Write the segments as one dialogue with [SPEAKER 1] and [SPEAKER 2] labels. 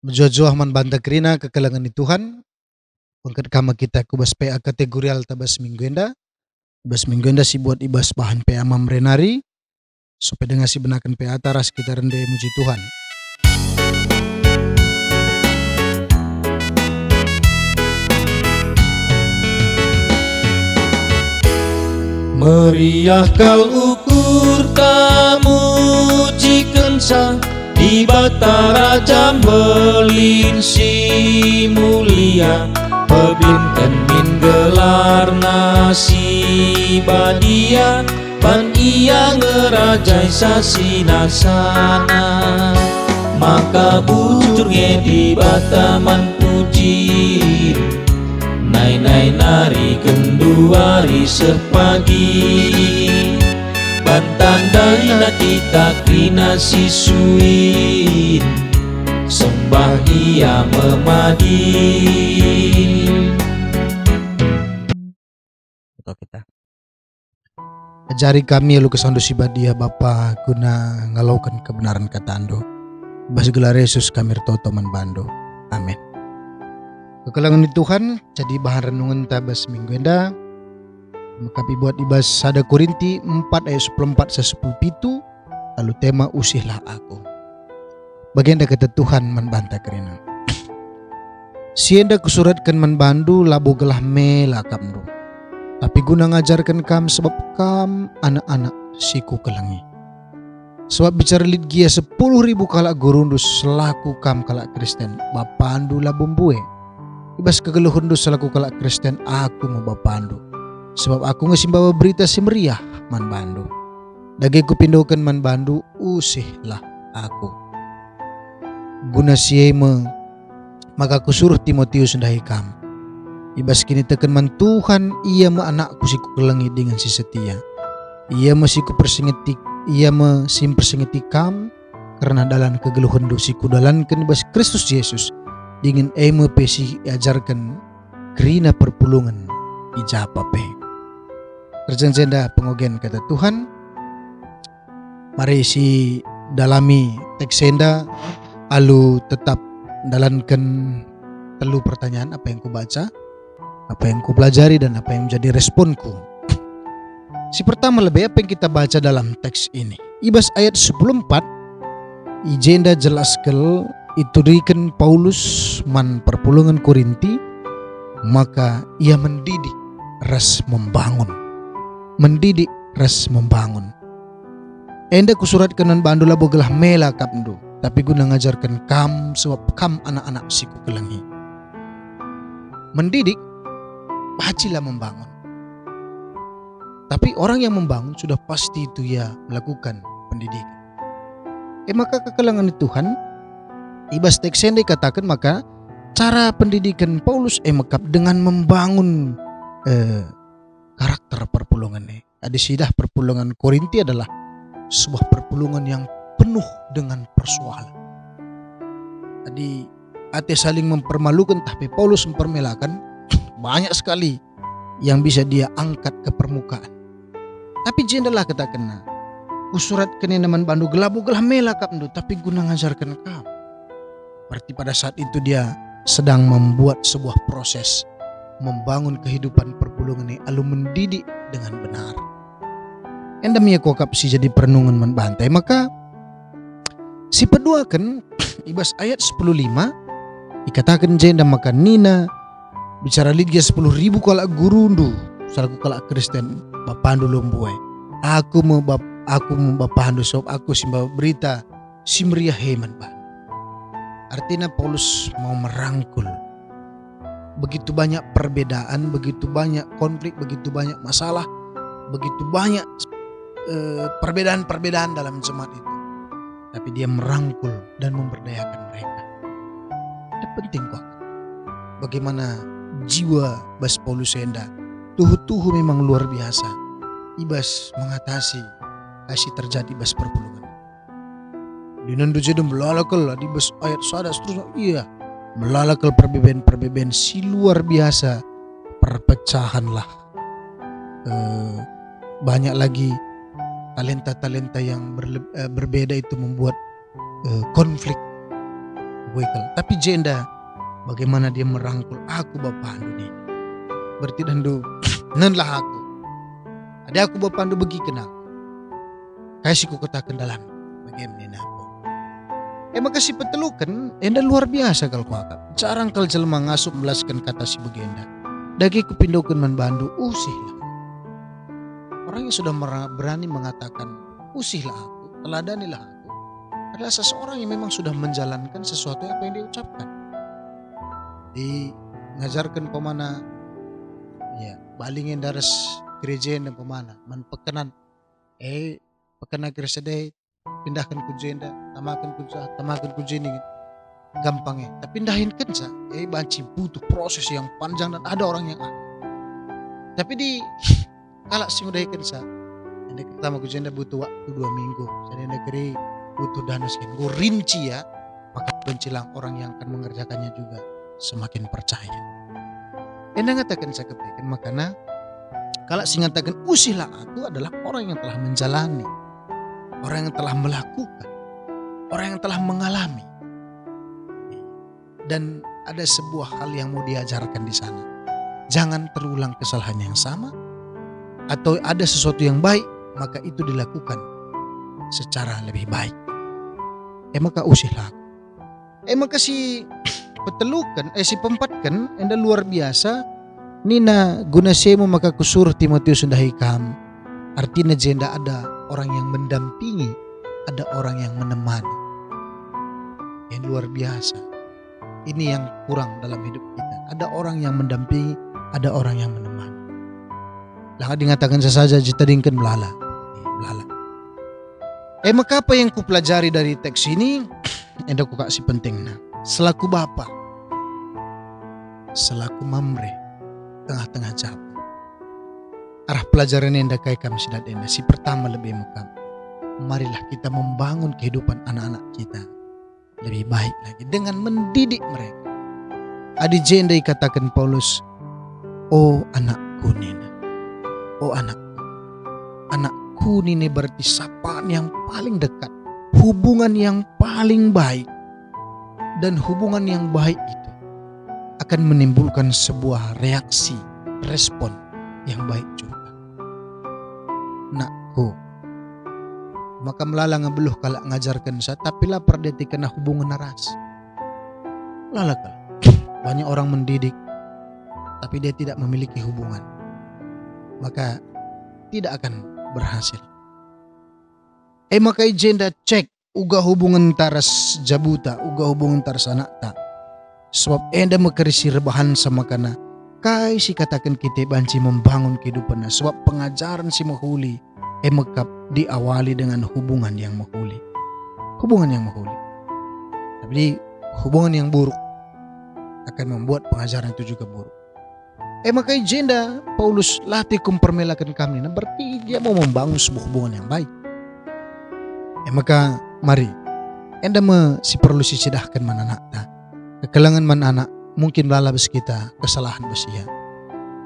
[SPEAKER 1] Jojo man banta kerina kekelangan ni Tuhan. Pangkat kama kita kubas PA kategorial tabas minggu enda. Bas minggu enda si buat ibas bahan PA mamrenari. Supaya dengan si benakan PA taras kita rende muji Tuhan.
[SPEAKER 2] Meriah kau ukur tamuji kensa di bata raja melinsi mulia pebinkan min gelar nasi badia pan ia ngerajai sasinasana maka bujurnya di bata man puji nai nari kenduari sepagi bantandai na kita krina sisuin sembah ia memadi.
[SPEAKER 1] Atau kita ajari kami lu kesandu sibadia Bapa guna ngalaukan kebenaran kata Ando. Bas gelar Yesus kami toto man bando. Amin. Kekelangan di Tuhan jadi bahan renungan tabas minggu enda. Maka buat ibas 1 Korinti 4 ayat 14 sampai 10 lalu tema usihlah aku. Bagian dah kata Tuhan membantah kerana. Sienda kusuratkan membandu labu gelah mela kamdu. Tapi guna ngajarkan kam sebab kam anak-anak siku kelangi. Sebab bicara lidgia 10.000 kalak gurundus selaku kam kalak Kristen bapandu labumbue. Ibas kegeluhundu selaku kalak Kristen aku mau bapandu. Sebab aku ngesimbawa berita si meriah man bandu. Dagi ku pindokan man bandu usihlah aku. Guna siema maka ku suruh Timotius ndahi kam. Ibas kini tekan man Tuhan ia ma anakku siku kelangi dengan si setia. Ia masiku persingeti persingeti kam karena dalam kegeluhundu siku dalankan ibas Kristus Yesus dengan ema pesi ajarkan kerina perpulungan ijapape. Kerjaan jenda pengogen kata Tuhan. Mari si dalami teks senda alu tetap dalankan telu pertanyaan apa yang ku baca, apa yang ku pelajari dan apa yang menjadi responku. Si pertama lebih apa yang kita baca dalam teks ini. Ibas ayat 14 ijenda jelaskan itu diken Paulus man perpulungan Korinti maka ia mendidik ras membangun. Mendidik ras membangun. Enda kusuratkan nan bandu labo gelah mela kapndu. Tapi guna ngajarkan kam sebab kam anak-anak siku kelangi. Mendidik pacilah membangun. Tapi orang yang membangun sudah pasti itu ya melakukan pendidikan. Maka kekelangan Tuhan ibas teks yang dikatakan maka cara pendidikan Paulus mekap dengan membangun karakter perpulungan ini. Adisidah perpulungan Korinti adalah sebuah perpulungan yang penuh dengan persoalan. Jadi ate saling mempermalukan tapi Paulus mempermelakan banyak sekali yang bisa dia angkat ke permukaan. Tapi jendelah kata kena usurat kena naman bandu gelabu gelah mela kapndu tapi guna ngajarkan kau. Berarti pada saat itu dia sedang membuat sebuah proses membangun kehidupan perpulungan ini lalu mendidik dengan benar. Endam ia kokap si jadi perenungan membantai maka si peduakan ibas ayat 10.5 dikatakan jenda maka nina bicara lidgia 10.000 kalak gurundu salaku kalak Kristen bapandu lomboy. Aku mau bapandu sebab aku simbawa berita si meriah heman ba. Artinya Paulus mau merangkul begitu banyak perbedaan, begitu banyak konflik, begitu banyak masalah, begitu banyak perbedaan-perbedaan dalam jemaat itu. Tapi dia merangkul dan memberdayakan mereka. Itu penting kok. Bagaimana jiwa Bas Paulus enda tuhu memang luar biasa. Ibas mengatasi kasih terjadi bas perpulungan. Dinandu jadi melalakal di bas ayat sada seterusnya iya melalakal perbedaan si luar biasa perpecahanlah. Banyak lagi talenta-talenta yang berbeda itu membuat konflik wekel. Tapi jenda bagaimana dia merangkul aku Bapak Andu nih. Berarti dandu nenlah aku. Ada aku Bapak Andu bagi kena. Kasih ku kota kendalan. Bagaimana aku. Makasih petelukan. Enda luar biasa kalau kuakap. Jarang kal jelma ngasup melaskan kata si begenda. Dagi ku pindokan man bandu. Usihlah. Orang yang sudah berani mengatakan usihlah aku, teladanilah aku, adalah seseorang yang memang sudah menjalankan sesuatu apa yang dia ucapkan. Ngajarkan pemana, ya balingin daras gereja dan pemana, pekenan, pekenan gereja pindahkan ku jenda, tamakan ku jeni, gampangnya. Tapi pindahin kenca, banci butuh proses yang panjang dan ada orang yang tapi kalau si mudah kenca, yang pertama ku jenda butuh waktu 2 minggu, jadi negeri butuh dana sekian. Gue rinci ya, maka pencilang orang yang akan mengerjakannya juga semakin percaya. Enda ngatakan saya kepikan, makanya kalau si ngatakan usihlah aku adalah orang yang telah menjalani, orang yang telah melakukan, orang yang telah mengalami. Dan ada sebuah hal yang mau diajarkan di sana. Jangan terulang kesalahan yang sama, atau ada sesuatu yang baik, maka itu dilakukan secara lebih baik. Maka usihlah aku. Maka si petelukan, si pempatkan, enda luar biasa. Nina guna semu maka kusur Timotius sundahikam. Artinya jenda ada orang yang mendampingi, ada orang yang menemani. Yang luar biasa. Ini yang kurang dalam hidup kita. Ada orang yang mendampingi, ada orang yang menemani. Lah dikatakan saja jitadingkan melala. Maka apa yang kupelajari dari teks ini? Enda ku kasih pentingnya. Selaku bapa, selaku mamre, tengah-tengah jabu. Arah pelajaran yang enda kai kami sidat enda. Si pertama lebih mekam. Marilah kita membangun kehidupan anak-anak kita lebih baik lagi dengan mendidik mereka. Adi jenda dikatakan Paulus, oh anakku nina, oh anakku nini berarti sapaan yang paling dekat, hubungan yang paling baik. Dan hubungan yang baik itu akan menimbulkan sebuah reaksi, respon yang baik juga. Nakku, maka melalang ngebeluh kalau ngajarkan saya, tapi lapar dia kena hubungan naras. Lalakal, banyak orang mendidik, tapi dia tidak memiliki hubungan, maka tidak akan berhasil. Maka jenda cek uga hubungan taras jabuta, uga hubungan taras anak tak. Sebab enda mekerisi rebahan sama kana kai si katakan kita banci membangun kehidupannya. Sebab pengajaran si mahuli mekap diawali dengan hubungan yang mahuli. Hubungan yang mahuli. Tapi hubungan yang buruk akan membuat pengajaran itu juga buruk. Maka jenda Paulus latih kumpermelakan kami. Nah, berarti dia mau membangun sebuah hubungan yang baik. Maka mari enda si perlu sidahkan man anak ta. Kekelangan man anak mungkin lalabas kita kesalahan besia.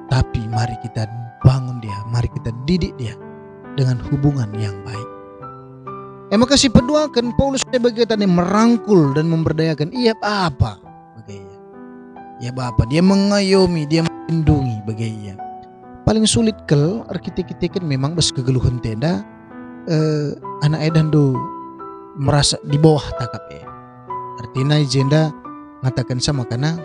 [SPEAKER 1] Tapi mari kita bangun dia, mari kita didik dia dengan hubungan yang baik. Maka si peduakan Paulus bagian merangkul dan memberdayakan. Iya apa? Bagaimana? Ya Bapa, dia mengayomi, dia melindungi bagaimana. Paling sulit kel arkitek-arkitek memang bes kegeluhan tenda. Anak edan do merasa di bawah takap artinya jenda ngatakan sama karena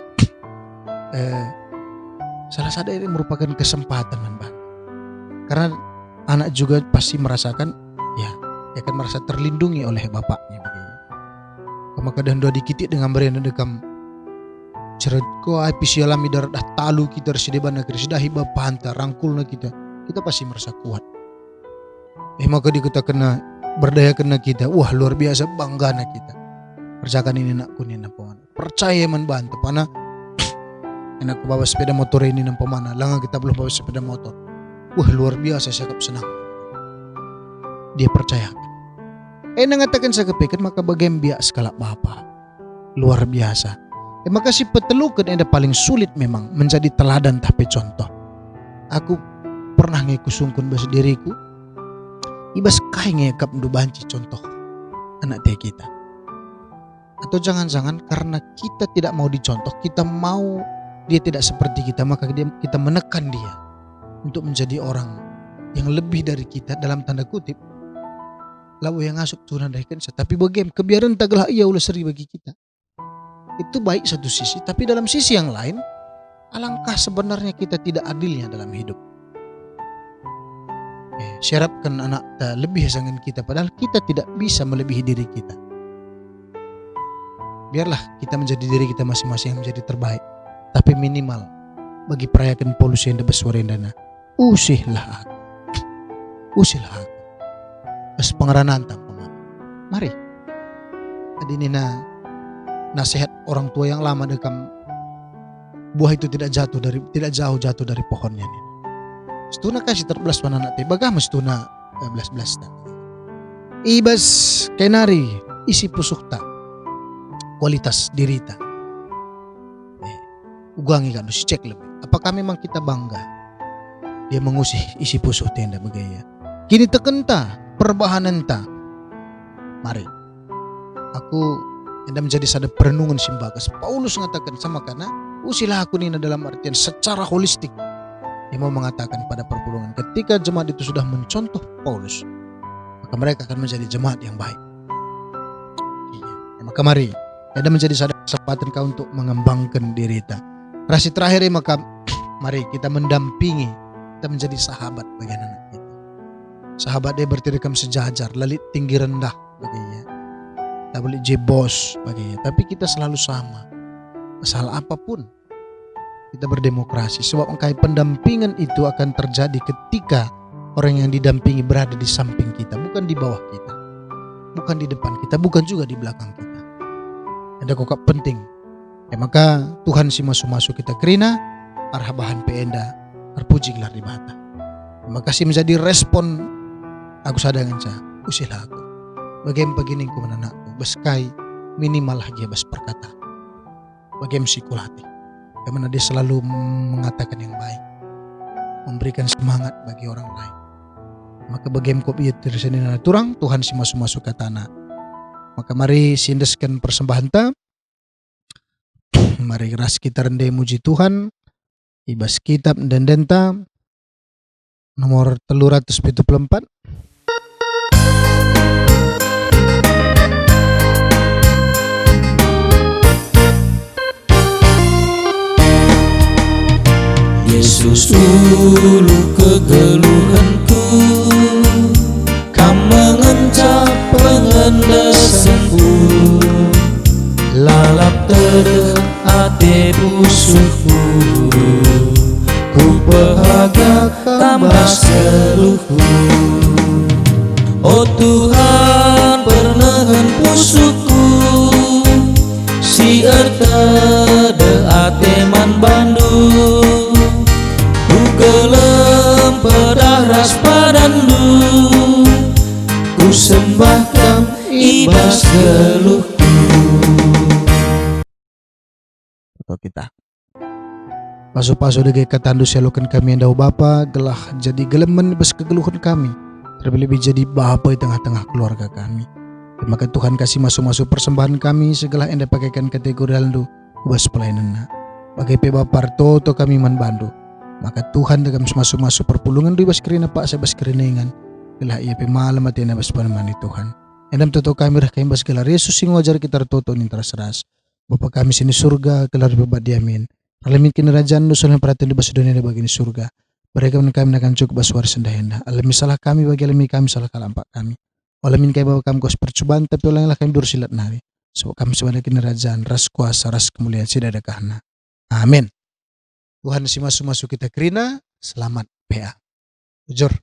[SPEAKER 1] salah satu ini merupakan kesempatan man. Karena anak juga pasti merasakan ya dia akan merasa terlindungi oleh bapaknya begini. Maka dan doa dikitik dengan berenda dekam cerut ko apisialami darat dah talu kita residebana kerisidahi bapanta rangkulna kita pasti merasa kuat. Maka kita kena berdaya kena kita. Wah luar biasa bangga na kita. Percayakan ini nak kunin na pemana. Percaya man bantu pana. Enak bawa sepeda motor ini na pemana. Langa kita belum bawa sepeda motor. Wah luar biasa saya senang. Dia percayakan. Nangatakan saya kepikan maka bagian biak skala bapa. Luar biasa. Maka si petelukan yang paling sulit memang menjadi teladan tapi contoh. Aku pernah ngekusungkun bahasa diriku. Ibas kai ngekap ndu banci contoh anak teh kita. Atau jangan-jangan karena kita tidak mau dicontoh, kita mau dia tidak seperti kita, maka kita menekan dia untuk menjadi orang yang lebih dari kita, dalam tanda kutip. Lalu yang masuk Tuhan dari kansa, tapi bagaimana kebiaran tagalah ia ulah seri bagi kita. Itu baik satu sisi, tapi dalam sisi yang lain, alangkah sebenarnya kita tidak adilnya dalam hidup. Syarapkan anak lebih sangat kita, padahal kita tidak bisa melebihi diri kita. Biarlah kita menjadi diri kita masing-masing yang menjadi terbaik. Tapi minimal bagi perayakan Paulus yang bersuarendana, usihlah aku. Usihlah aku. As pengaranan tanpa. Mari. Adini na nasihat orang tua yang lama dekam, buah itu tidak jauh jatuh dari pohonnya. Setuna kasih terbelas mana nanti. Bagaimana setuna belas tak. Ibas kenari isi pusukta. Kualitas diri kita. Ugangi kan, si cek lebih. Apakah memang kita bangga dia mengusih isi pusuh tenda begaya? Kini tekenta perbahanan ta. Mari, aku hendak menjadi sada perenungan simbagas. Paulus mengatakan sama karena usilah aku nina dalam artian secara holistik. Dia mau mengatakan pada perpulungan ketika jemaat itu sudah mencontoh Paulus, maka mereka akan menjadi jemaat yang baik. Maka mari ada menjadi sadar kesempatan kau untuk mengembangkan diri kita. Rasi terakhir maka mari kita mendampingi, kita menjadi sahabat bagi anak kita. Sahabat dia bertirikam sejajar, lalit tinggi rendah baginya. Tak boleh jebos baginya, tapi kita selalu sama. Asal apapun kita berdemokrasi, sebab angkai pendampingan itu akan terjadi ketika orang yang didampingi berada di samping kita, bukan di bawah kita, bukan di depan kita, bukan juga di belakang kita. Ada kokak penting. Ya, maka Tuhan si masuk-masuk kita kerina arhabahan peenda terpuji gelar di bata. Terima kasih menjadi respon aku sadangan ca usilah aku. Bagaimana begini ku menanakku beskai minimal lagi bas perkata. Bagaimana sikulati. Bagaimana dia selalu mengatakan yang baik, memberikan semangat bagi orang lain. Maka bagaimana kau biar tersendiri turang Tuhan si masuk-masuk ke tanah. Maka mari sindeskan persembahan ta. Mari ras kita rendai muji Tuhan. Ibas kitab dan denta nomor 374.
[SPEAKER 2] Yesus ulu kegeluhanku, Kam mengencap pengendesanku, lalap tedeh ate busuhku, ku bahagia tambah seluhu. Oh Tuhan pernahan pusuku, si tedeh ate man bandu, ku gelem pedah ras padandu, ku sembahkan ibas geluhku.
[SPEAKER 1] Foto kita. Pasu-pasu dege katandu selokan kami endau Bapa gelah jadi gelemen bes kegeluhan kami. Terlebih jadi Bapa di tengah-tengah keluarga kami. Maka Tuhan kasih masuk-masuk persembahan kami segala enda pakaikan kategori dalam ubas pelayanan. Bagai pebapar toto kami man bandu. Maka Tuhan dengan masuk-masuk perpulungan di bas kerina pak sebas kerinengan. Gelah ia pemalam mati enda bas panemani Tuhan. Endam toto kami rah bas gelar Yesus sing wajar kita toto nintra seras. Bapa kami sini surga gelar bebat diamin. Alamin kinerajan nusul yang perhatian di bas dunia di bagian surga. Mereka kami akan cukup basuar sendahenda. Alami salah kami bagi alami kami salah kalampak kami. Alamin kami bawa kami kos percobaan tapi ulanglah kami dursilat nari. Sebab kami sebagai kinerajan ras kuasa ras kemuliaan tidak ada kahna. Amin. Tuhan si masuk-masuk kita kerina. Selamat PA. Jujur.